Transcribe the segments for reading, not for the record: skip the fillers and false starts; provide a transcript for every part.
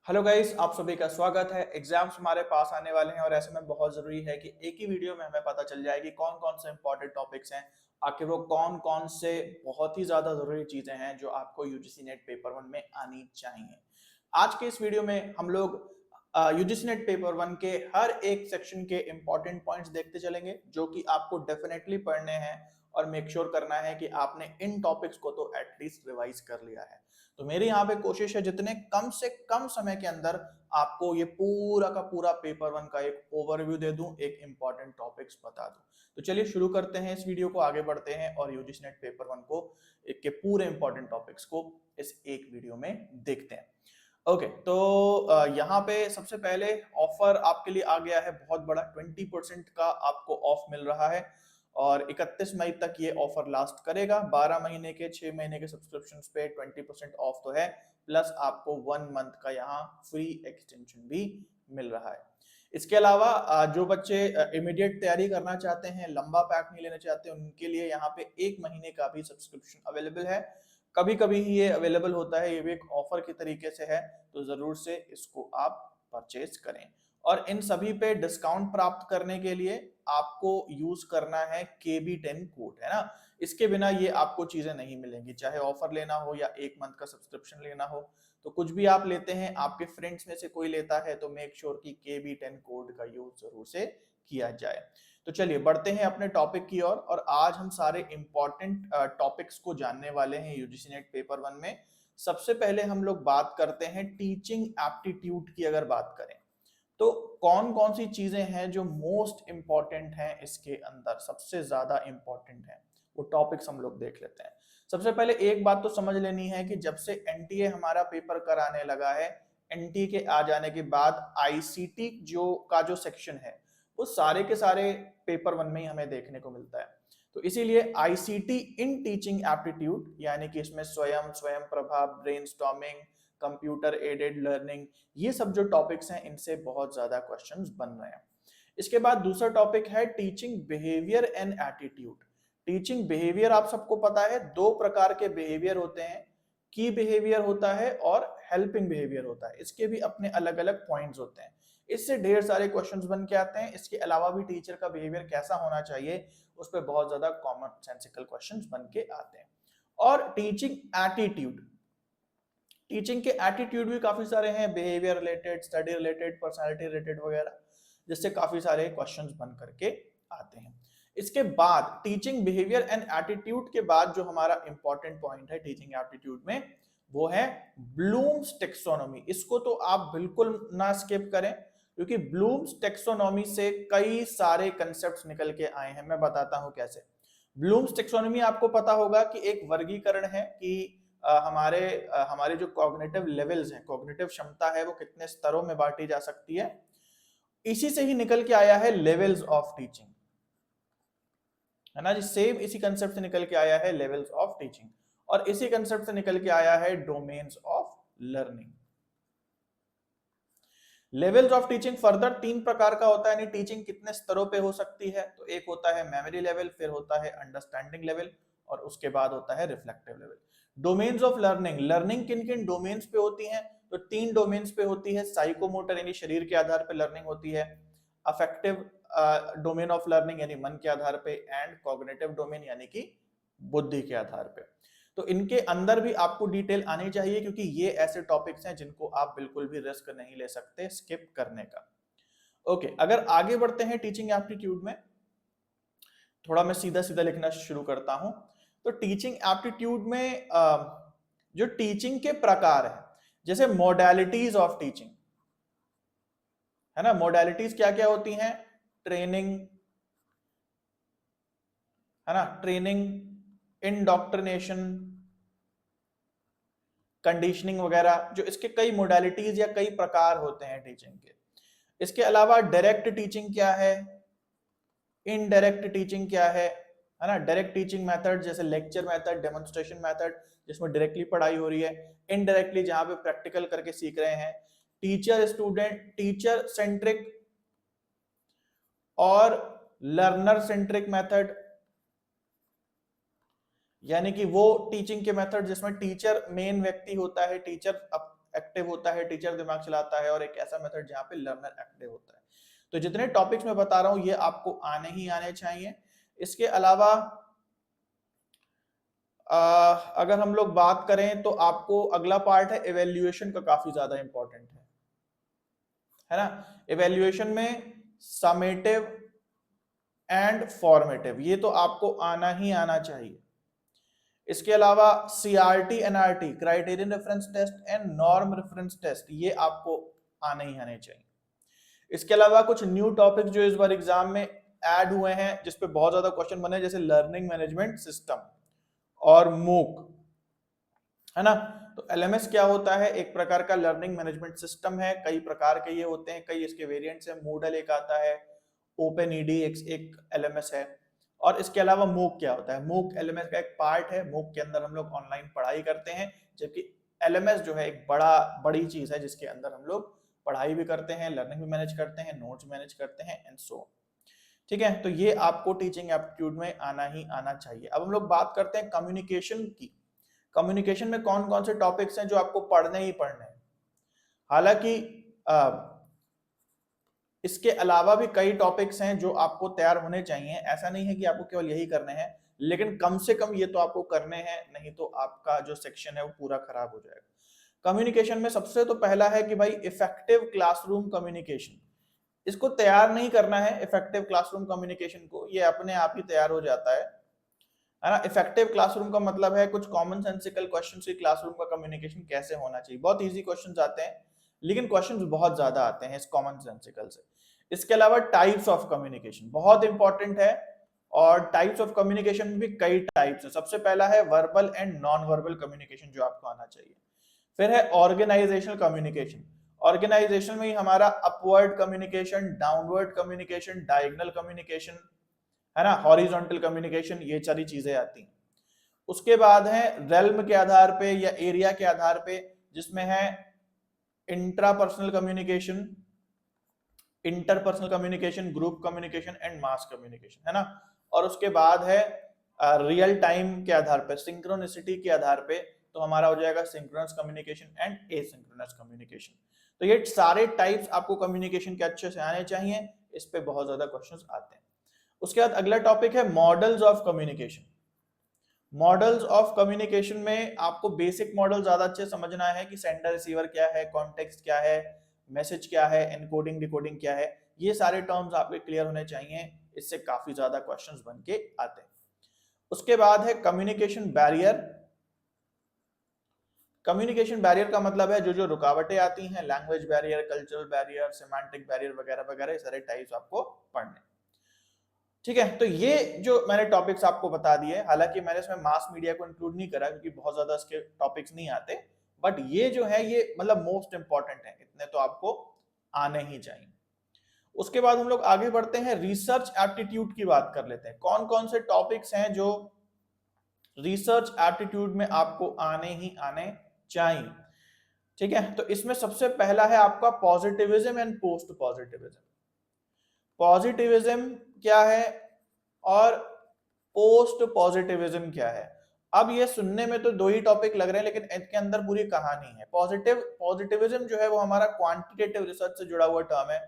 Hello guys, आप सभी का स्वागत है। एग्जाम्स हमारे पास आने वाले हैं और ऐसे में बहुत जरूरी है कि एक ही वीडियो में हमें पता चल जाए कि कौन कौन से इंपॉर्टेंट टॉपिक्स हैं। आखिर वो कौन कौन से बहुत ही ज्यादा जरूरी चीजें हैं जो आपको यूजीसी नेट पेपर वन में आनी चाहिए। आज के इस वीडियो में हम लोग यूजीसी नेट पेपर वन के हर एक सेक्शन के इंपॉर्टेंट पॉइंट्स देखते चलेंगे जो कि आपको डेफिनेटली पढ़ने हैं और मेक श्योर करना है कि आपने इन टॉपिक्स को तो एटलीस्ट रिवाइज कर लिया है। तो मेरी यहाँ पे कोशिश है जितने कम से कम समय के अंदर आपको ये पूरा का पूरा पेपर वन का एक ओवरव्यू दे दूं, एक इंपॉर्टेंट टॉपिक्स बता दूं। तो चलिए शुरू करते हैं इस वीडियो को, आगे बढ़ते हैं और यूजीसी नेट पेपर वन को एक के पूरे इंपॉर्टेंट टॉपिक्स को इस एक वीडियो में देखते हैं। ओके, तो यहाँ पे सबसे पहले ऑफर आपके लिए आ गया है बहुत बड़ा, 20% का आपको ऑफ मिल रहा है और 31 मई तक ये ऑफर लास्ट करेगा। 12 महीने के 6 महीने के सब्सक्रिप्शन पे 20% ऑफ तो है, प्लस आपको 1 मंथ का यहाँ फ्री एक्सटेंशन भी मिल रहा है। इसके अलावा जो बच्चे इमीडिएट तैयारी करना चाहते हैं, लंबा पैक नहीं लेना चाहते, उनके लिए यहाँ पे 1 महीने का भी सब्सक्रिप्शन अवेलेबल है। कभी कभी ही ये अवेलेबल होता है, ये भी एक ऑफर की तरीके से है, तो जरूर से इसको आप परचेज करें। और इन सभी पे डिस्काउंट प्राप्त करने के लिए आपको यूज करना है KB10 कोड, है ना। इसके बिना ये आपको चीजें नहीं मिलेंगी, चाहे ऑफर लेना हो या 1 मंथ का सब्सक्रिप्शन लेना हो। तो कुछ भी आप लेते हैं, आपके फ्रेंड्स में से कोई लेता है, तो मेक श्योर कि KB10 कोड का यूज जरूर से किया जाए। तो चलिए बढ़ते हैं अपने टॉपिक की ओर और आज हम सारे इंपॉर्टेंट टॉपिक्स को जानने वाले हैं यूजीसी नेट पेपर वन में। सबसे पहले हम लोग बात करते हैं टीचिंग एप्टीट्यूड की। अगर बात करें तो कौन कौन सी चीजें हैं जो मोस्ट इंपॉर्टेंट हैं, इसके अंदर सबसे ज्यादा इंपॉर्टेंट है, वो टॉपिक्स हम लोग देख लेते हैं। सबसे पहले एक बात तो समझ लेनी है कि जब से एनटीए हमारा पेपर कराने लगा है, एनटीए के आ जाने के बाद आईसीटी जो सेक्शन है वो सारे के सारे पेपर वन में ही हमें देखने को मिलता है। तो इसीलिए आईसीटी इन टीचिंग एप्टीट्यूड, यानी कि इसमें स्वयं स्वयं Prabha, brainstorming, computer aided learning, ये सब जो टॉपिक्स हैं इनसे बहुत ज्यादा क्वेश्चंस बन रहे हैं। इसके बाद दूसरा टॉपिक है teaching behaviour and attitude. Teaching behaviour आप सबको पता है, दो प्रकार के बिहेवियर होते हैं, की बिहेवियर होता है और हेल्पिंग बिहेवियर होता है। इसके भी अपने अलग अलग पॉइंट्स होते हैं, इससे ढेर सारे क्वेश्चंस बन के आते हैं। इसके अलावा भी टीचर का बिहेवियर कैसा होना चाहिए उस पर बहुत ज्यादा कॉमन सेंसिकल क्वेश्चंस बन के आते हैं। और टीचिंग एटीट्यूड, टीचिंग के एटीट्यूड भी काफी सारे हैं, behaviour related, study related, personality related वगैरह, जिससे काफी सारे क्वेश्चंस बन करके आते हैं। इसके बाद टीचिंग बिहेवियर एंड एटीट्यूड के बाद जो हमारा इंपॉर्टेंट पॉइंट है टीचिंग एप्टीट्यूड में, वो है ब्लूम्स टेक्सोनॉमी। इसको तो आप बिल्कुल ना स्किप करें, क्योंकि ब्लूम्स टेक्सोनॉमी से कई सारे कंसेप्ट्स निकल के आए हैं। मैं बताता हूं कैसे। ब्लूम्स टेक्सोनॉमी आपको पता होगा कि एक वर्गीकरण है कि हमारे जो कॉग्निटिव लेवल्स हैं, कॉग्निटिव क्षमता है, वो कितने स्तरों में बांटी जा सकती है। इसी से ही निकल के आया है लेवल्स ऑफ टीचिंग, है ना जी। सेम इसी कंसेप्ट से निकल के आया है लेवल्स ऑफ टीचिंग, और इसी कंसेप्ट से निकल के आया है domains of learning. Levels of teaching further 3 प्रकार का होता है, यानी टीचिंग कितने स्तरों पे हो सकती है। तो एक होता है मेमोरी लेवल, फिर होता है अंडरस्टैंडिंग लेवल, और उसके बाद होता है reflective level. Domains of learning, learning किन किन डोमेन्स पे होती है, तो 3 डोमेन्स पे होती है। साइकोमोटर यानी शरीर के आधार पे लर्निंग होती है, अफेक्टिव डोमेन ऑफ लर्निंग यानी मन के आधार पे, एंड कॉग्निटिव डोमेन यानी कि बुद्धि के आधार पे। तो इनके अंदर भी आपको डिटेल आनी चाहिए, क्योंकि ये ऐसे टॉपिक्स हैं जिनको आप बिल्कुल भी रिस्क नहीं ले सकते स्किप करने का। ओके, अगर आगे बढ़ते हैं टीचिंग एप्टीट्यूड में, थोड़ा मैं सीधा सीधा लिखना शुरू करता हूं। तो टीचिंग एप्टीट्यूड में जो टीचिंग के प्रकार है, जैसे मोडालिटीज ऑफ टीचिंग, है ना। मोडालिटीज क्या क्या होती हैं, ट्रेनिंग, है ना, ट्रेनिंग, इंडॉक्ट्रिनेशन, कंडीशनिंग वगैरह, जो इसके कई मोडालिटीज या कई प्रकार होते हैं टीचिंग के। इसके अलावा डायरेक्ट टीचिंग क्या है, इनडायरेक्ट टीचिंग क्या है ना। डायरेक्ट टीचिंग मेथड जैसे लेक्चर मेथड, डेमोन्स्ट्रेशन मेथड, जिसमें डायरेक्टली पढ़ाई हो रही है। इनडायरेक्टली जहां पे प्रैक्टिकल करके सीख रहे हैं। टीचर स्टूडेंट, टीचर सेंट्रिक और लर्नर सेंट्रिक मेथड, यानी कि वो टीचिंग के मेथड जिसमें टीचर मेन व्यक्ति होता है, टीचर एक्टिव होता है, टीचर दिमाग चलाता है, और एक ऐसा मेथड जहाँ पे लर्नर एक्टिव होता है। तो जितने टॉपिक्स मैं बता रहा हूँ ये आपको आने ही आने चाहिए। इसके अलावा अगर हम लोग बात करें तो आपको अगला पार्ट है इवेल्युएशन का, काफी ज्यादा इंपॉर्टेंट है ना। इवेल्युएशन में समेटिव एंड फॉर्मेटिव, ये तो आपको आना ही आना चाहिए। इसके अलावा CRT NRT, criterion reference test and norm reference test, ये आपको आने ही आने चाहिए। इसके अलावा कुछ न्यू टॉपिक जो इस बार एग्जाम में ऐड हुए हैं, जिसपे बहुत ज्यादा क्वेश्चन बने, जैसे लर्निंग मैनेजमेंट सिस्टम और मूक, है ना। तो एलएमएस क्या होता है, एक प्रकार का लर्निंग मैनेजमेंट सिस्टम है, कई प्रकार के ये होते हैं, कई इसके वेरिएंट्स है। मूडल एक आता है, ओपन ईडी एक एलएमएस है, और इसके अलावा मूक क्या होता है, मूक एलएमएस का एक पार्ट है। मूक के अंदर हम लोग ऑनलाइन पढ़ाई करते हैं, जबकि एलएमएस जो है एक बड़ी चीज है, जिसके अंदर हम लोग पढ़ाई भी करते हैं, लर्निंग भी मैनेज करते हैं, नोट्स मैनेज करते हैं एंड सो। ठीक है, तो ये आपको टीचिंग एप्टीट्यूड में आना ही आना चाहिए। अब हम लोग बात करते हैं कम्युनिकेशन की। कम्युनिकेशन में कौन कौन से टॉपिक्स हैं जो आपको पढ़ने ही पढ़ने हैं। हालांकि इसके अलावा भी कई टॉपिक्स हैं जो आपको तैयार होने चाहिए, ऐसा नहीं है कि आपको केवल यही करने हैं, लेकिन कम से कम ये तो आपको करने हैं, नहीं तो आपका जो सेक्शन है वो पूरा खराब हो जाएगा। कम्युनिकेशन में सबसे तो पहला है कि भाई इफेक्टिव क्लासरूम कम्युनिकेशन, इसको तैयार नहीं करना है। इफेक्टिव क्लासरूम कम्युनिकेशन को ये अपने आप ही तैयार हो जाता है ना। इफेक्टिव क्लासरूम का मतलब है कुछ कॉमन सेंसिकल क्वेश्चंस की क्लासरूम का कम्युनिकेशन कैसे होना चाहिए। बहुत इजी क्वेश्चंस आते हैं, लेकिन क्वेश्चंस बहुत ज्यादा आते हैं इस कॉमन सेंसिकल से। इसके अलावा टाइप्स ऑफ कम्युनिकेशन बहुत इंपॉर्टेंट है, और टाइप्स ऑफ कम्युनिकेशन में भी कई टाइप्स है। सबसे पहला है verbal and non verbal communication, जो आपको आना चाहिए। फिर है ऑर्गेनाइजेशनल कम्युनिकेशन। ऑर्गेनाइजेशन में ही हमारा upward communication, downward communication, diagonal communication, है ना, हॉरिजॉन्टल कम्युनिकेशन, ये सारी चीजें आती हैं। उसके बाद है रेल्म के आधार पे या एरिया के आधार पे, जिसमें है intrapersonal communication, interpersonal communication, group communication and mass communication, है ना। और उसके बाद है रियल टाइम के आधार पे, सिंक्रोनिसिटी के आधार पे, तो हमारा हो जाएगा synchronous communication and asynchronous communication. तो ये सारे टाइप्स आपको कम्युनिकेशन के अच्छे से आने चाहिए, इस पे बहुत ज्यादा क्वेश्चंस आते हैं। उसके बाद अगला टॉपिक है models of communication. Models of communication में आपको बेसिक मॉडल ज्यादा अच्छे समझना है कि सेंडर रिसीवर क्या है, कॉन्टेक्स्ट क्या है, मैसेज क्या है, एनकोडिंग डिकोडिंग क्या है, ये सारे टर्म्स आपके क्लियर होने चाहिए, इससे काफी ज्यादा क्वेश्चंस बन के आते हैं। उसके बाद है कम्युनिकेशन बैरियर। कम्युनिकेशन बैरियर का मतलब है जो जो रुकावटें आती हैं, language barrier, cultural barrier, semantic barrier वगैरह वगैरह, ये सारे टाइप्स आपको पढ़ने। ठीक है, तो ये जो मैंने टॉपिक्स आपको बता दिए, हालांकि मैंने इसमें मास मीडिया को इंक्लूड नहीं करा क्योंकि बहुत ज्यादा इसके टॉपिक्स नहीं आते, बट ये जो है ये मतलब मोस्ट इंपॉर्टेंट है, इतने तो आपको आने ही चाहिए। उसके बाद हम लोग आगे बढ़ते हैं, रिसर्च एप्टीट्यूड की बात कर लेते हैं। कौन कौन से टॉपिक्स हैं जो रिसर्च एप्टीट्यूड में आपको आने ही आने चाहिए। ठीक है, तो इसमें सबसे पहला है आपका positivism and post positivism. Positivism क्या है और पोस्ट पॉजिटिविज्म क्या है। अब ये सुनने में तो दो ही टॉपिक लग रहे हैं, लेकिन इसके अंदर पूरी कहानी है। पॉजिटिविज्म जो है वो हमारा क्वांटिटेटिव रिसर्च से जुड़ा हुआ टर्म है,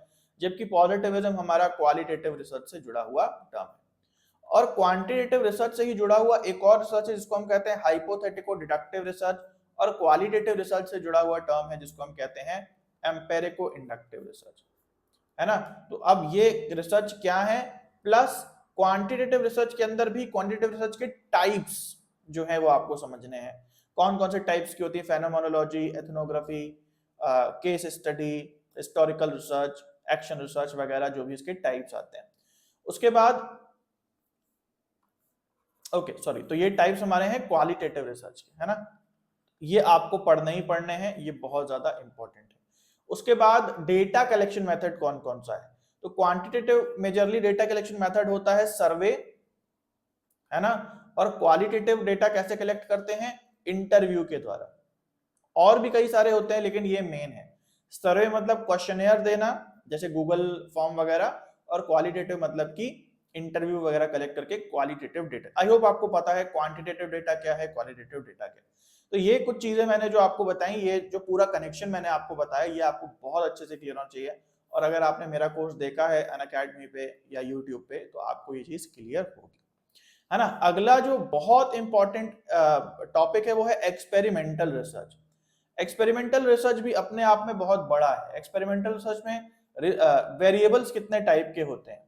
जबकि पॉजिटिविज्म हमारा क्वालिटेटिव रिसर्च से जुड़ा हुआ टर्म है। और क्वांटिटेटिव रिसर्च से ही जुड़ा हुआ एक और रिसर्च है जिसको हम कहते हैं हाइपोथेटिको डिडक्टिव रिसर्च, और क्वालिटेटिव रिसर्च से जुड़ा हुआ टर्म है जिसको हम कहते हैं एम्पेरिको इंडक्टिव रिसर्च, है ना। तो अब ये रिसर्च क्या है, प्लस क्वांटिटेटिव रिसर्च के अंदर भी क्वांटिटेटिव रिसर्च के टाइप्स जो है वो आपको समझने हैं। कौन कौन से टाइप्स की होती है, phenomenology, ethnography, case study, historical research, action research वगैरह, जो भी इसके टाइप्स आते हैं। उसके बाद सॉरी, तो ये टाइप्स हमारे हैं क्वालिटेटिव रिसर्च के, है ना। ये आपको पढ़ने ही पढ़ने हैं, ये बहुत ज्यादा इंपॉर्टेंट है। उसके बाद डेटा कलेक्शन मेथड कौन कौन सा है, तो quantitative majorly data collection method होता है सर्वे, है ना। और क्वालिटेटिव डेटा कैसे कलेक्ट करते हैं, इंटरव्यू के द्वारा। और भी कई सारे होते हैं, लेकिन ये मेन है। सर्वे मतलब क्वेश्चनेयर देना, जैसे गूगल फॉर्म वगैरह, और क्वालिटेटिव मतलब कि इंटरव्यू वगैरह कलेक्ट करके क्वालिटेटिव डेटा। आई होप आपको पता है क्वांटिटेटिव डेटा क्या है, क्वालिटेटिव डेटा क्या है। तो ये कुछ चीजें मैंने जो आपको बताई, ये जो पूरा कनेक्शन मैंने आपको बताया, ये आपको बहुत अच्छे से क्लियर होना चाहिए। और अगर आपने मेरा कोर्स देखा है अनअकैडमी पे या यूट्यूब पे, तो आपको ये चीज क्लियर होगी, है ना। अगला जो बहुत इंपॉर्टेंट टॉपिक है वो है एक्सपेरिमेंटल रिसर्च। एक्सपेरिमेंटल रिसर्च भी अपने आप में बहुत बड़ा है। एक्सपेरिमेंटल रिसर्च में वेरिएबल्स कितने टाइप के होते हैं,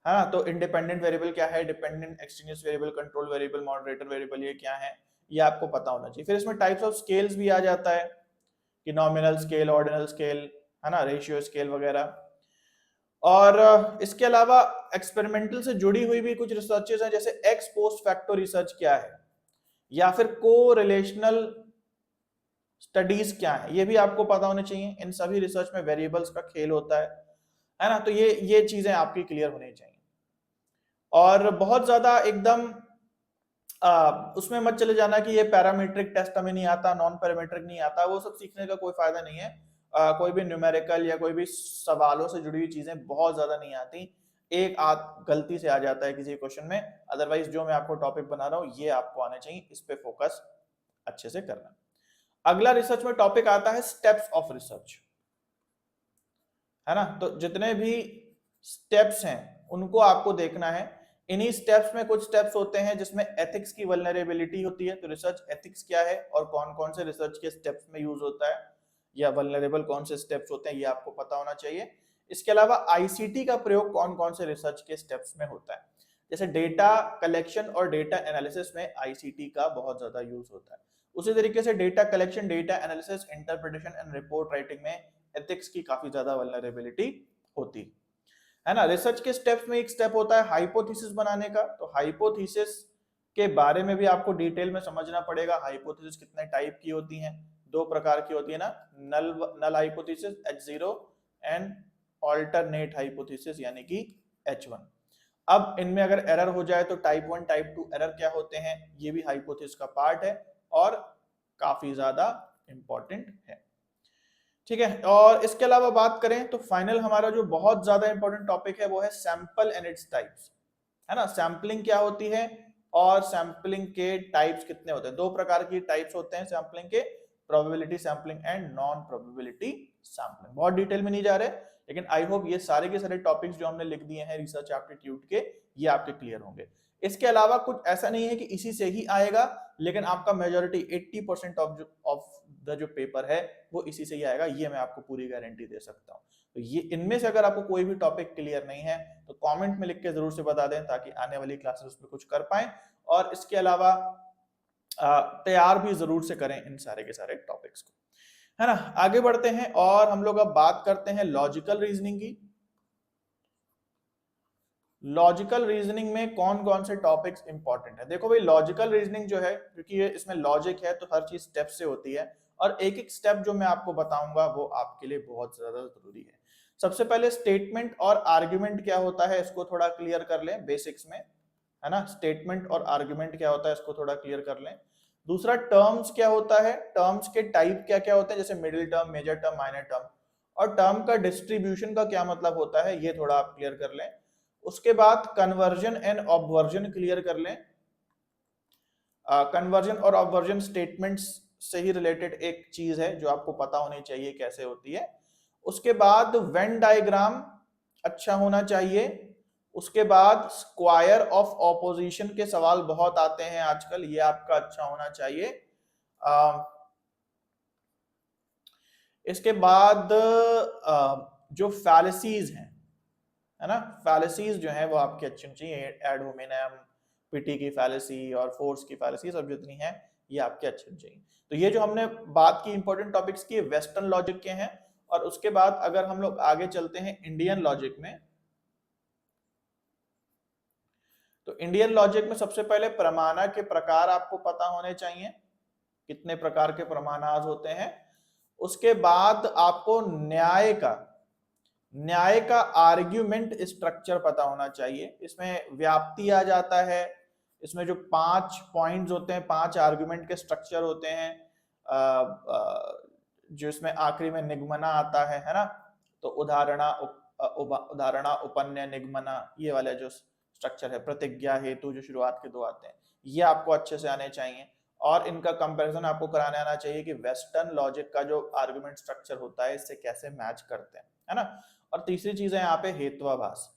है ना। तो इंडिपेंडेंट वेरिएबल क्या है, dependent extraneous variable, control variable, moderator variable, ये क्या है, ये आपको पता होना चाहिए। फिर इसमें टाइप्स ऑफ स्केल्स भी आ जाता है कि नॉमिनल स्केल, ऑर्डिनल स्केल, है ना, रेशियो स्केल वगैरह। और इसके अलावा एक्सपेरिमेंटल से जुड़ी हुई भी कुछ रिसर्चेस हैं, जैसे एक्स पोस्ट फैक्टो रिसर्च क्या है, या फिर को रिलेशनल स्टडीज क्या है, ये भी आपको पता होने चाहिए। इन सभी रिसर्च में वेरिएबल्स का खेल होता है ना। तो ये चीजें आपकी क्लियर होनी चाहिए। और बहुत ज्यादा एकदम उसमें मत चले जाना कि ये पैरामीट्रिक टेस्ट हमें नहीं आता, नॉन पैरामीट्रिक नहीं आता, वो सब सीखने का कोई फायदा नहीं है। कोई भी न्यूमेरिकल या कोई भी सवालों से जुड़ी हुई चीजें बहुत ज्यादा नहीं आती, एक आध गलती से आ जाता है किसी क्वेश्चन में। अदरवाइज जो मैं आपको टॉपिक बना रहा हूँ ये आपको आने चाहिए, इस पे फोकस अच्छे से करना। अगला रिसर्च में टॉपिक आता है स्टेप्स ऑफ रिसर्च, है ना। तो जितने भी स्टेप्स हैं उनको आपको देखना है। इन्हीं स्टेप्स में कुछ स्टेप्स होते हैं जिसमें एथिक्स की वल्नरेबिलिटी होती है। तो रिसर्च एथिक्स क्या है और कौन कौन से रिसर्च के स्टेप्स में यूज होता है, या वल्नरेबल कौन से स्टेप्स होते हैं, ये आपको पता होना चाहिए। इसके अलावा आईसीटी का प्रयोग कौन कौन से रिसर्च के स्टेप्स में होता है, जैसे डेटा कलेक्शन और डेटा एनालिसिस में आईसीटी का बहुत ज्यादा यूज होता है। उसी तरीके से data collection, data analysis, interpretation and report writing में एथिक्स की काफी ज्यादा वल्नरेबिलिटी होती है ना। रिसर्च के स्टेप्स में एक स्टेप होता है हाइपोथेसिस बनाने का। तो हाइपोथेसिस के बारे में भी आपको डिटेल में समझना पड़ेगा। हाइपोथेसिस कितने टाइप की होती हैं, दो प्रकार की होती है ना, null hypothesis H0 and alternate hypothesis यानी कि H1। अब इनमें अगर एरर हो जाए तो टाइप 1 टाइप 2 एरर क्या होते हैं, ये भी हाइपोथेसिस का पार्ट है और काफी ज्यादा इंपॉर्टेंट है, ठीक है। और इसके अलावा बात करें तो फाइनल हमारा जो बहुत ज्यादा इंपॉर्टेंट टॉपिक है वो है सैंपल एंड इट्स टाइप्स, है ना। सैंपलिंग क्या होती है और सैंपलिंग के टाइप्स कितने होते हैं। दो प्रकार की टाइप्स होते हैं सैंपलिंग के, probability sampling and non probability sampling. बहुत डिटेल में नहीं जा रहे, लेकिन आई होप ये सारे के सारे टॉपिक्स जो हमने लिख दिए हैं रिसर्च एप्टीट्यूड के, ये आपके क्लियर होंगे। इसके अलावा कुछ ऐसा नहीं है कि इसी से ही आएगा, लेकिन आपका मेजोरिटी 80% ऑफ द जो पेपर है वो इसी से ही आएगा, ये मैं आपको पूरी गारंटी दे सकता हूँ। तो ये इनमें से अगर आपको कोई भी टॉपिक क्लियर नहीं है तो कमेंट में लिख के जरूर से बता दें, ताकि आने वाली क्लासेस उसमें कुछ कर पाए। और इसके अलावा तैयार भी जरूर से करें इन सारे के सारे टॉपिक्स को, है ना। आगे बढ़ते हैं और हम लोग अब बात करते हैं लॉजिकल रीजनिंग की। लॉजिकल रीजनिंग में कौन कौन से टॉपिक्स इंपॉर्टेंट है। देखो भाई, लॉजिकल रीजनिंग जो है, क्योंकि ये इसमें लॉजिक है तो हर चीज स्टेप से होती है, और एक एक स्टेप जो मैं आपको बताऊंगा वो आपके लिए बहुत ज्यादा जरूरी है। सबसे पहले स्टेटमेंट और आर्ग्यूमेंट क्या होता है, इसको थोड़ा क्लियर कर लें बेसिक्स में, है ना। स्टेटमेंट और आर्ग्यूमेंट क्या होता है इसको थोड़ा क्लियर कर लें। दूसरा, टर्म्स क्या होता है, टर्म्स के टाइप क्या क्या होते हैं, जैसे middle term, major term, minor term, और टर्म का डिस्ट्रीब्यूशन का क्या मतलब होता है, ये थोड़ा आप क्लियर कर लें। उसके बाद कन्वर्जन एंड ऑब्वर्जन क्लियर कर लें। कन्वर्जन और ऑब्वर्जन स्टेटमेंट्स से ही रिलेटेड एक चीज है जो आपको पता होनी चाहिए कैसे होती है। उसके बाद वेन डायग्राम अच्छा होना चाहिए। उसके बाद स्क्वायर ऑफ ऑपोजिशन के सवाल बहुत आते हैं आजकल, ये आपका अच्छा होना चाहिए। इसके बाद जो फैलेसीज हैं, है ना, फैलेसीज जो है वो आपके अच्छे होने चाहिए। एड होमिनम, पीटी की फैलेसी और फोर्स की फैलेसी सब जितनी है ये आपके अच्छे होने चाहिए। तो ये जो हमने बात की इंपॉर्टेंट टॉपिक्स की, वेस्टर्न लॉजिक के हैं। और उसके बाद अगर हम लोग आगे चलते हैं इंडियन लॉजिक में, तो इंडियन लॉजिक में सबसे पहले प्रमाणा के प्रकार आपको पता होने चाहिए, कितने प्रकार के प्रमाणाज होते हैं। उसके बाद आपको न्याय का आर्ग्यूमेंट स्ट्रक्चर पता होना चाहिए। इसमें व्याप्ति आ जाता है, इसमें जो 5 पॉइंट्स होते हैं, 5 आर्ग्यूमेंट के स्ट्रक्चर होते हैं, जो इसमें आखिरी में निगमना आता है ना। तो उदाहरणा, उपन्या, निगमना, ये वाला जो स्ट्रक्चर है, प्रतिज्ञा, हेतु, जो शुरुआत के दो आते हैं, ये आपको अच्छे से आने चाहिए। और इनका कंपैरिजन आपको कराने आना चाहिए कि वेस्टर्न लॉजिक का जो आर्गुमेंट स्ट्रक्चर होता है इससे कैसे मैच करते हैं, है ना। और तीसरी चीज है यहाँ पे हेत्वाभास।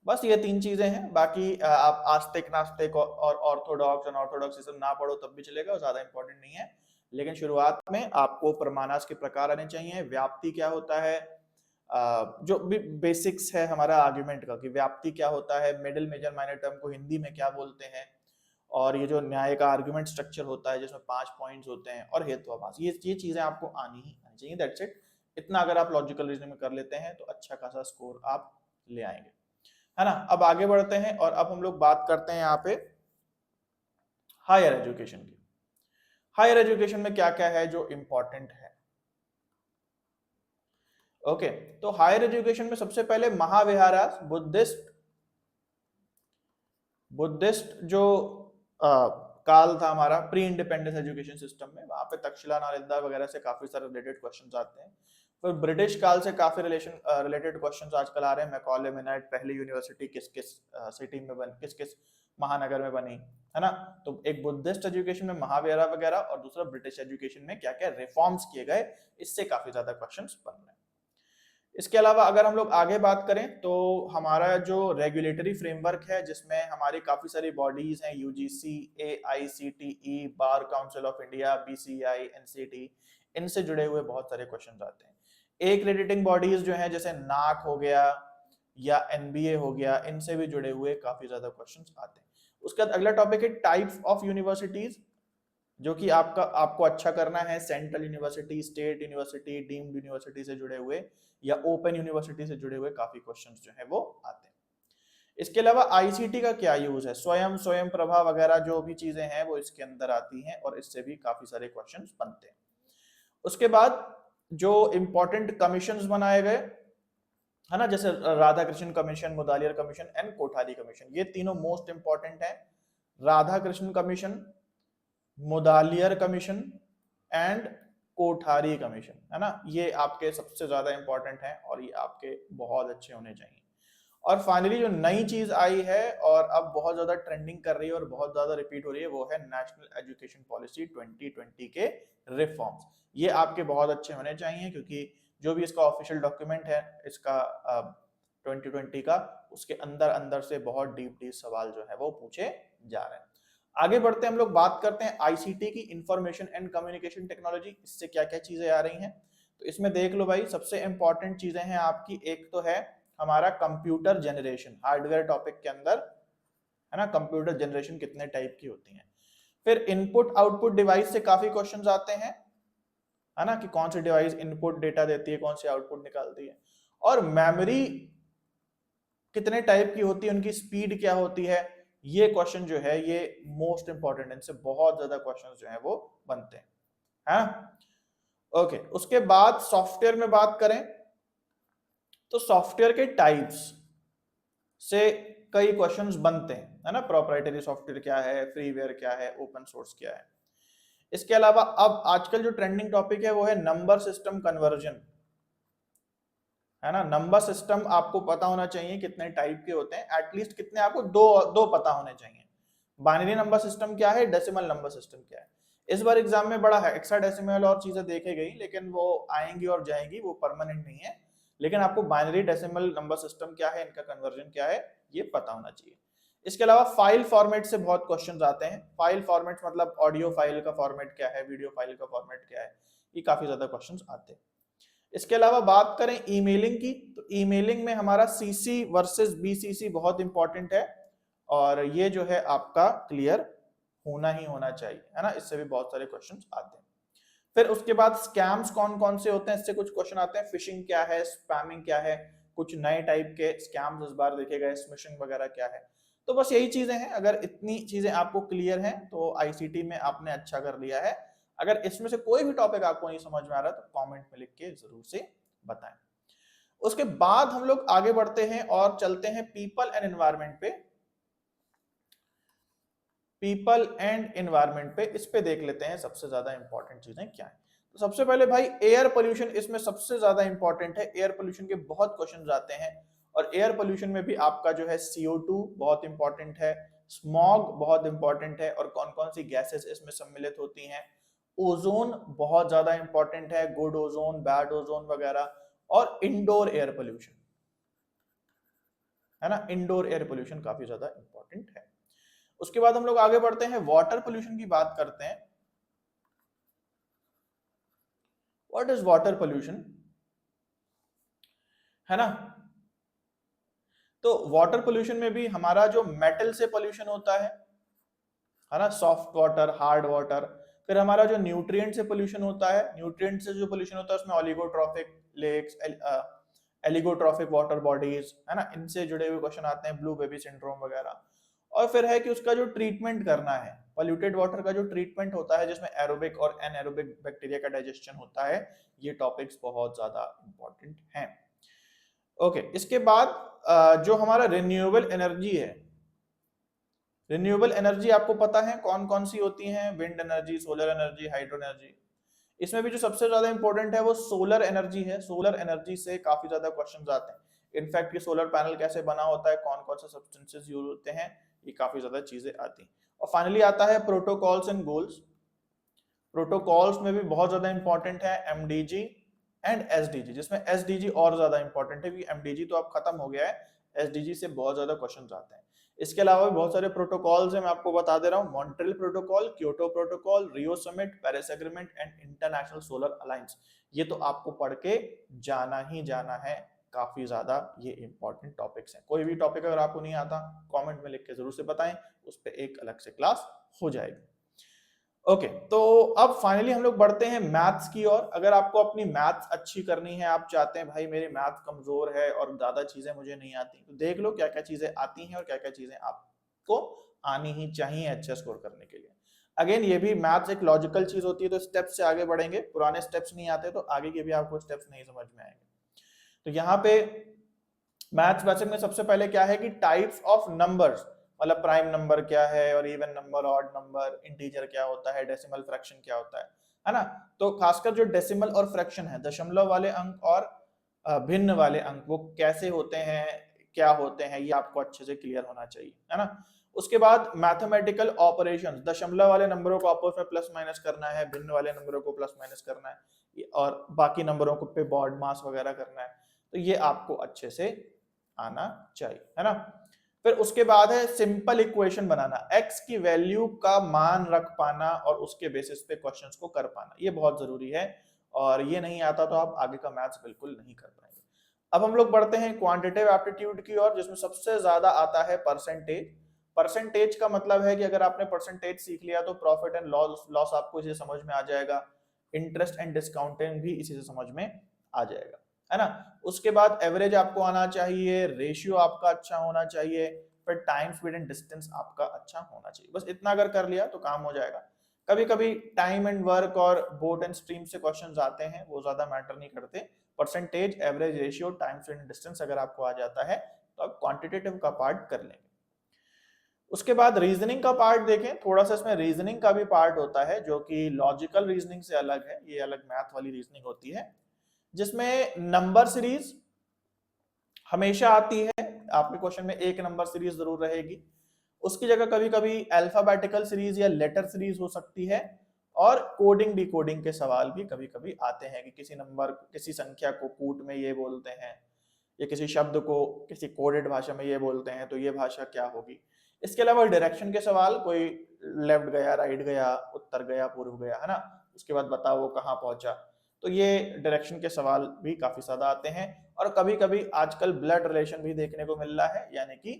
बस ये 3 चीजें हैं, बाकी आप आस्तिक नास्तिक और ऑर्थोडॉक्स अनऑर्थोडॉक्स ना पढ़ो तब भी चलेगा, ज्यादा इंपॉर्टेंट नहीं है। लेकिन शुरुआत में आपको प्रमाणास के प्रकार आने चाहिए, व्याप्ति क्या होता है, जो भी बेसिक्स है हमारा आर्ग्यूमेंट का कि व्याप्ति क्या होता है, मिडिल मेजर माइनर टर्म को हिंदी में क्या बोलते हैं, और ये जो न्याय का आर्ग्यूमेंट स्ट्रक्चर होता है जिसमें 5 पॉइंट्स होते हैं, और हेतुआभास, ये चीजें आपको आनी ही आनी चाहिए। That's it. इतना अगर आप लॉजिकल रीजनिंग में कर लेते हैं तो अच्छा खासा स्कोर आप ले आएंगे, है ना। अब आगे बढ़ते हैं और अब हम लोग बात करते हैं यहाँ पे हायर एजुकेशन की। हायर एजुकेशन में क्या क्या है जो इंपॉर्टेंट है। ओके, तो हायर एजुकेशन में सबसे पहले महाविहारास बुद्धिस्ट जो काल था हमारा प्री इंडिपेंडेंस एजुकेशन सिस्टम में, वहां पे तक्षशिला नालंदा वगैरह से काफी सारे रिलेटेड क्वेश्चंस आते हैं। फिर ब्रिटिश काल से काफी रिलेटेड क्वेश्चंस आजकल आ रहे हैं। मैकॉले मिनेट पहली यूनिवर्सिटी किस किस सिटी में बनी, किस किस महानगर में बनी, है ना। तो एक बुद्धिस्ट एजुकेशन में महावीरा वगैरह, और दूसरा ब्रिटिश एजुकेशन में क्या क्या रिफॉर्म्स किए गए, इससे काफी ज्यादा क्वेश्चंस बन रहे हैं। इसके अलावा अगर हम लोग आगे बात करें तो हमारा जो रेगुलेटरी फ्रेमवर्क है जिसमें हमारी काफी सारी बॉडीज हैं, UGC, AICTE, bar council of India, BCI, NCT, इनसे जुड़े हुए बहुत सारे क्वेश्चन आते हैं। एक्रेडिटिंग बॉडीज जो हैं जैसे नाक हो गया या एनबीए हो गया, इनसे भी जुड़े हुए काफी ज्यादा क्वेश्चंस आते हैं। उसके बाद अगला टॉपिक है टाइप्स ऑफ यूनिवर्सिटीज, जो कि आपको अच्छा करना है। Central university, state university, deemed university से जुड़े हुए या ओपन यूनिवर्सिटी से जुड़े हुए काफी क्वेश्चंस जो है वो आते हैं। इसके अलावा आईसीटी का क्या यूज है, स्वयं प्रभा वगैरह जो भी चीजें हैं वो इसके अंदर आती हैं और इससे भी काफी सारे क्वेश्चंस बनते हैं। उसके बाद जो इंपॉर्टेंट कमीशंस बनाए गए, है ना, जैसे Radha Krishna commission, Mudaliar commission and Kothari commission, ये तीनों मोस्ट इंपॉर्टेंट है। Radha Krishna commission, Mudaliar commission and Kothari commission, है ना, ये आपके सबसे ज्यादा इंपॉर्टेंट है और ये आपके बहुत अच्छे होने चाहिए। और फाइनली जो नई चीज आई है और अब बहुत ज्यादा ट्रेंडिंग कर रही है और बहुत ज्यादा रिपीट हो रही है, वो है नेशनल एजुकेशन पॉलिसी 2020 के रिफॉर्म्स। ये आपके बहुत अच्छे होने चाहिए क्योंकि जो भी इसका ऑफिशियल डॉक्यूमेंट है इसका 2020 का, उसके अंदर अंदर से बहुत डीप सवाल जो है वो पूछे जा रहे हैं। आगे बढ़ते हैं, हम लोग बात करते हैं आईसीटी की, इंफॉर्मेशन एंड कम्युनिकेशन टेक्नोलॉजी, इससे क्या क्या चीजें आ रही हैं। तो इसमें देख लो भाई, सबसे इंपॉर्टेंट चीजें हैं आपकी, एक तो है हमारा कंप्यूटर जनरेशन, हार्डवेयर टॉपिक के अंदर, है ना, कंप्यूटर जनरेशन कितने टाइप की होती है। फिर इनपुट आउटपुट डिवाइस से काफी क्वेश्चंस आते हैं, है ना, कि कौन सी डिवाइस इनपुट डेटा देती है, कौन सी आउटपुट निकालती है। और मेमोरी कितने टाइप की होती है, उनकी स्पीड क्या होती है, ये क्वेश्चन जो है ये मोस्ट इंपॉर्टेंट है, इनसे बहुत ज्यादा क्वेश्चंस जो है वो बनते हैं, है। ओके, उसके बाद सॉफ्टवेयर में बात करें तो सॉफ्टवेयर के टाइप्स से कई क्वेश्चंस बनते हैं, है ना। प्रोप्राइटरी सॉफ्टवेयर क्या है, फ्रीवेयर क्या है, ओपन सोर्स क्या है। इसके अलावा अब आजकल जो ट्रेंडिंग टॉपिक है वो है नंबर सिस्टम कन्वर्जन, है ना। नंबर सिस्टम आपको पता होना चाहिए कितने टाइप के होते हैं, एटलीस्ट कितने, आपको दो पता होने चाहिए। बाइनरी नंबर सिस्टम क्या है, डेसिमल नंबर सिस्टम क्या है। इस बार एग्जाम में बड़ा है हेक्साडेसिमल और चीजें देखे गई, लेकिन वो आएंगी और जाएंगी, वो परमानेंट नहीं है। लेकिन आपको बाइनरी डेसिमल नंबर सिस्टम क्या है, इनका कन्वर्जन क्या है, ये पता होना चाहिए। इसके अलावा फाइल फॉर्मेट से बहुत क्वेश्चन आते हैं। फाइल फॉर्मेट मतलब ऑडियो फाइल का फॉर्मेट क्या है, वीडियो फाइल का फॉर्मेट क्या है, ये काफी ज्यादा क्वेश्चन आते हैं। इसके अलावा बात करें ईमेलिंग की, तो ईमेलिंग में हमारा सीसी वर्सेस बीसीसी बहुत इंपॉर्टेंट है और ये जो है आपका क्लियर होना ही होना चाहिए, है ना, इससे भी बहुत सारे क्वेश्चंस आते हैं। फिर उसके बाद स्कैम्स कौन कौन से होते हैं, इससे कुछ क्वेश्चन आते हैं। फिशिंग क्या है, स्पैमिंग क्या है, कुछ नए टाइप के स्कैम्स इस बार देखे गए, स्मिशिंग वगैरह क्या है। तो बस यही चीजें हैं, अगर इतनी चीजें आपको क्लियर हैं तो आईसीटी में आपने अच्छा कर लिया है। अगर इसमें से कोई भी टॉपिक आपको नहीं समझ में आ रहा तो कमेंट में लिख के जरूर से बताएं। उसके बाद हम लोग आगे बढ़ते हैं और चलते हैं पीपल एंड एनवायरनमेंट पे। पीपल एंड एनवायरनमेंट पे, इस पे देख लेते हैं सबसे ज्यादा इंपॉर्टेंट चीजें क्या है। तो सबसे पहले भाई एयर पोल्यूशन इसमें सबसे ज्यादा इंपॉर्टेंट है। एयर पोल्यूशन के बहुत क्वेश्चन आते हैं और एयर पोल्यूशन में भी आपका जो है CO2 बहुत इंपॉर्टेंट है, स्मॉग बहुत इंपॉर्टेंट है और कौन कौन सी गैसेस इसमें सम्मिलित होती हैं, ओजोन बहुत ज्यादा इंपॉर्टेंट है, गुड ओजोन, बैड ओजोन वगैरह, और इंडोर एयर पोल्यूशन, है ना, इंडोर एयर पोल्यूशन काफी ज्यादा इंपॉर्टेंट है। उसके बाद हम लोग आगे बढ़ते हैं, वाटर पोल्यूशन की बात करते हैं। व्हाट इज वाटर पोल्यूशन, है ना। तो वाटर पोल्यूशन में भी हमारा जो मेटल से पोल्यूशन होता है ना, सॉफ्ट वाटर, हार्ड वाटर, फिर हमारा जो न्यूट्रिएंट से पोल्यूशन होता है, न्यूट्रिएंट से जो पोल्यूशन होता है उसमें ओलिगोट्रॉफिक लेक्स, एलिगोट्रॉफिक वाटर बॉडीज, है ना, इनसे जुड़े हुए क्वेश्चन आते हैं, ब्लू बेबी सिंड्रोम वगैरह। और फिर है कि उसका जो ट्रीटमेंट करना है, पोल्यूटेड वाटर का जो ट्रीटमेंट होता है जिसमें एरोबिक और एनएरोबिक बैक्टीरिया का डाइजेशन होता है, ये टॉपिक्स बहुत ज्यादा इंपॉर्टेंट हैं। ओके, इसके बाद जो हमारा रिन्यूएबल एनर्जी है, रिन्यूएबल एनर्जी आपको पता है कौन कौन सी होती हैं, wind energy, solar energy, hydro energy. इसमें भी जो सबसे ज्यादा इंपॉर्टेंट है वो सोलर एनर्जी है। सोलर एनर्जी से काफी ज्यादा क्वेश्चंस आते हैं, इनफैक्ट ये सोलर पैनल कैसे बना होता है, कौन कौन से सब्सटेंसेस यूज होते हैं, ये काफी ज्यादा चीजें आती हैं। और फाइनली आता है प्रोटोकॉल्स एंड गोल्स। प्रोटोकॉल्स में भी बहुत ज्यादा इंपॉर्टेंट है एमडीजी एंड एसडीजी, जिसमें एसडीजी और ज्यादा इंपॉर्टेंट है क्योंकि एमडीजी तो अब खत्म हो गया है, एसडीजी से बहुत ज्यादा क्वेश्चंस आते हैं। इसके अलावा भी बहुत सारे प्रोटोकॉल्स हैं, मैं आपको बता दे रहा हूँ, Montreal protocol, Kyoto protocol, Rio summit, Paris agreement and international solar alliance. ये तो आपको पढ़ के जाना ही जाना है, काफी ज्यादा ये इंपॉर्टेंट टॉपिक्स हैं। कोई भी टॉपिक अगर आपको नहीं आता कमेंट में लिख के जरूर से बताएं, उस पर एक अलग से क्लास हो जाएगी। ओके, तो अब फाइनली हम लोग बढ़ते हैं मैथ्स की ओर। अगर आपको अपनी मैथ्स अच्छी करनी है, आप चाहते हैं भाई मेरी मैथ्स कमजोर है और ज्यादा चीजें मुझे नहीं आती, तो देख लो क्या क्या चीजें आती हैं और क्या क्या चीजें आपको आनी ही चाहिए अच्छा स्कोर करने के लिए। अगेन ये भी मैथ्स एक लॉजिकल चीज होती है, तो स्टेप्स से आगे बढ़ेंगे, पुराने स्टेप्स नहीं आते तो आगे के भी आपको स्टेप्स नहीं समझ में आएंगे। तो यहाँ पे मैथ्स बेसिक में सबसे पहले क्या है कि टाइप्स ऑफ नंबर्स, मतलब प्राइम नंबर क्या है और even number, odd number, integer क्या होता है, डेसिमल फ्रैक्शन क्या होता है ना। तो खासकर जो डेसिमल और फ्रैक्शन है, दशमलव वाले अंक और भिन्न वाले अंक, वो कैसे होते हैं, क्या होते हैं, ये आपको अच्छे से क्लियर होना चाहिए, है ना। उसके बाद मैथमेटिकल ऑपरेशंस, दशमलव वाले नंबरों को आपस में प्लस माइनस करना है, भिन्न वाले नंबरों को प्लस माइनस करना है, और बाकी नंबरों को पे बॉड मास वगैरह करना है, तो ये आपको अच्छे से आना चाहिए, है ना। फिर उसके बाद है सिंपल इक्वेशन बनाना, x की वैल्यू का मान रख पाना और उसके बेसिस पे क्वेश्चंस को कर पाना, ये बहुत जरूरी है, और ये नहीं आता तो आप आगे का मैथ्स बिल्कुल नहीं कर पाएंगे। अब हम लोग बढ़ते हैं क्वांटिटेटिव एप्टीट्यूड की ओर, जिसमें सबसे ज्यादा आता है परसेंटेज। परसेंटेज का मतलब है कि अगर आपने परसेंटेज सीख लिया तो प्रॉफिट एंड लॉस आपको इसे समझ में आ जाएगा, इंटरेस्ट एंड डिस्काउंटिंग भी इसी से समझ में आ जाएगा, है ना। उसके बाद एवरेज आपको आना चाहिए, रेशियो आपका अच्छा होना चाहिए, फिर टाइम, स्पीड एंड डिस्टेंस आपका अच्छा होना चाहिए। बस इतना अगर कर लिया तो काम हो जाएगा। कभी कभी टाइम एंड वर्क और बोट एंड स्ट्रीम से क्वेश्चंस आते हैं, वो ज्यादा मैटर नहीं करते। Percentage, average, ratio, time, speed and distance अगर आपको आ जाता है तो आप क्वांटिटेटिव का पार्ट कर लेंगे। उसके बाद रीजनिंग का पार्ट देखें, थोड़ा सा इसमें रीजनिंग का भी पार्ट होता है जो कि लॉजिकल रीजनिंग से अलग है, ये अलग मैथ वाली रीजनिंग होती है, जिसमें नंबर सीरीज हमेशा आती है, आपके क्वेश्चन में एक नंबर सीरीज जरूर रहेगी, उसकी जगह कभी कभी अल्फाबेटिकल सीरीज या लेटर सीरीज हो सकती है, और कोडिंग डिकोडिंग के सवाल भी कभी कभी आते हैं कि किसी नंबर, किसी संख्या को कूट में ये बोलते हैं, या किसी शब्द को किसी कोडेड भाषा में ये बोलते हैं, तो ये भाषा क्या होगी। इसके अलावा डायरेक्शन के सवाल, कोई लेफ्ट गया, राइट गया, उत्तर गया, पूर्व गया, है ना, उसके बाद बताओ वो कहाँ पहुंचा, तो ये डायरेक्शन के सवाल भी काफी ज्यादा आते हैं। और कभी कभी आजकल ब्लड रिलेशन भी देखने को मिल रहा है, यानी कि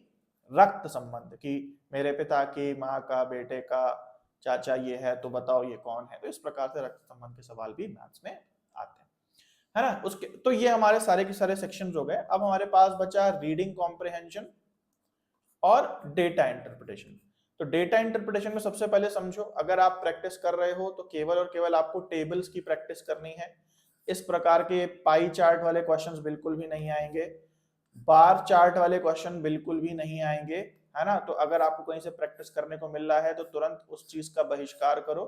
रक्त संबंध, कि मेरे पिता की माँ का बेटे का चाचा ये है तो बताओ ये कौन है, तो इस प्रकार से रक्त संबंध के सवाल भी मैथ्स में आते हैं, है ना। उसके तो ये हमारे सारे के सारे सेक्शंस हो गए। अब हमारे पास बचा रीडिंग कॉम्प्रिहेंशन और डेटा इंटरप्रिटेशन। तो डेटा इंटरप्रिटेशन में सबसे पहले समझो, अगर आप प्रैक्टिस कर रहे हो तो केवल और केवल आपको टेबल्स की प्रैक्टिस करनी है। इस प्रकार के पाई चार्ट वाले क्वेश्चंस बिल्कुल भी नहीं आएंगे, बार चार्ट वाले क्वेश्चन बिल्कुल भी नहीं आएंगे, है ना। तो अगर आपको कहीं से प्रैक्टिस करने को मिल रहा है तो तुरंत उस चीज का बहिष्कार करो,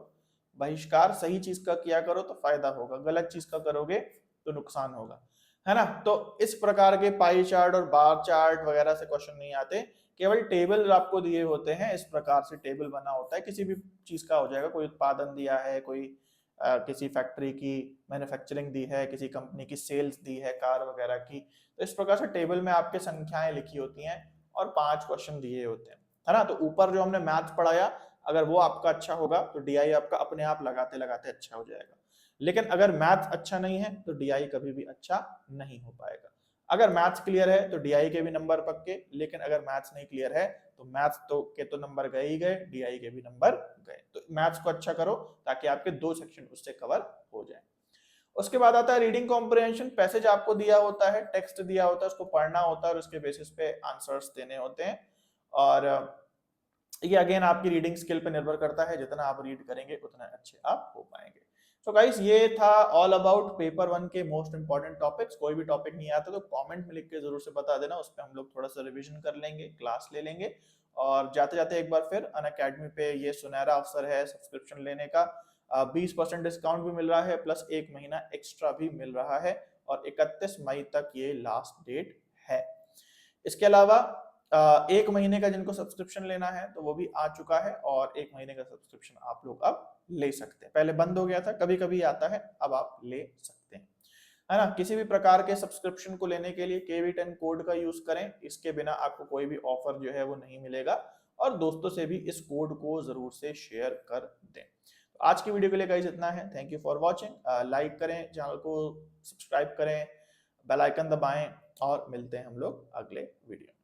बहिष्कार सही चीज का किया करो तो फायदा होगा, गलत चीज का करोगे तो नुकसान होगा। है ना। तो इस प्रकार के पाई चार्ट और बार चार्ट वगैरह से क्वेश्चन नहीं आते, केवल टेबल आपको दिए होते हैं, इस प्रकार से टेबल बना होता है, किसी भी चीज का हो जाएगा, कोई उत्पादन दिया है, कोई किसी फैक्ट्री की मैन्युफैक्चरिंग दी है, किसी कंपनी की सेल्स दी है कार वगैरह की, तो इस प्रकार से टेबल में आपके संख्याएं लिखी होती हैं और 5 क्वेश्चन दिए होते हैं, है ना। तो ऊपर जो हमने मैथ्स पढ़ाया, अगर वो आपका अच्छा होगा तो डीआई आपका अपने आप लगाते लगाते अच्छा हो जाएगा, लेकिन अगर मैथ्स अच्छा नहीं है तो डीआई कभी भी अच्छा नहीं हो पाएगा। अगर मैथ्स क्लियर है तो डीआई के भी नंबर पक्के, लेकिन अगर मैथ्स नहीं क्लियर है तो मैथ्स तो नंबर गए ही गए, डीआई के भी नंबर गए। तो मैथ्स को अच्छा करो ताकि आपके 2 सेक्शन उससे कवर हो जाए। उसके बाद आता है रीडिंग कॉम्प्रिहेंशन। पैसेज आपको दिया होता है, टेक्स्ट दिया होता है, उसको पढ़ना होता है और उसके बेसिस पे आंसर्स देने होते हैं। और ये अगेन आपकी रीडिंग स्किल पे निर्भर करता है, जितना आप रीड करेंगे उतना अच्छे आप हो पाएंगे। सो गाइस, ये था ऑल अबाउट पेपर 1 के मोस्ट इंपॉर्टेंट टॉपिक्स। कोई भी टॉपिक नहीं आता तो कमेंट में लिख के जरूर से बता देना, उस पर हम लोग थोड़ा सा रिवीजन कर लेंगे, क्लास ले लेंगे। और जाते जाते एक बार फिर अनअकैडमी पे ये सुनहरा अवसर है सब्सक्रिप्शन लेने का, 20% डिस्काउंट भी मिल रहा है, प्लस 1 महीना एक्स्ट्रा भी मिल रहा है, और 31 मई तक ये लास्ट डेट है। इसके अलावा 1 महीने का जिनको सब्सक्रिप्शन लेना है तो वो भी आ चुका है, और 1 महीने का सब्सक्रिप्शन आप लोग अब ले सकते हैं। पहले बंद हो गया था, कभी कभी आता है, अब आप ले सकते हैं, है ना। किसी भी प्रकार के सब्सक्रिप्शन को लेने के लिए KV10 कोड का यूज करें, इसके बिना आपको कोई भी ऑफर जो है वो नहीं मिलेगा। और दोस्तों से भी इस कोड को जरूर से शेयर कर दें। तो आज की वीडियो के लिए गाइस इतना है। Thank you for watching. Like करें, चैनल को सब्सक्राइब करें, बेल आइकन दबाएं, और मिलते हैं हम लोग अगले वीडियो।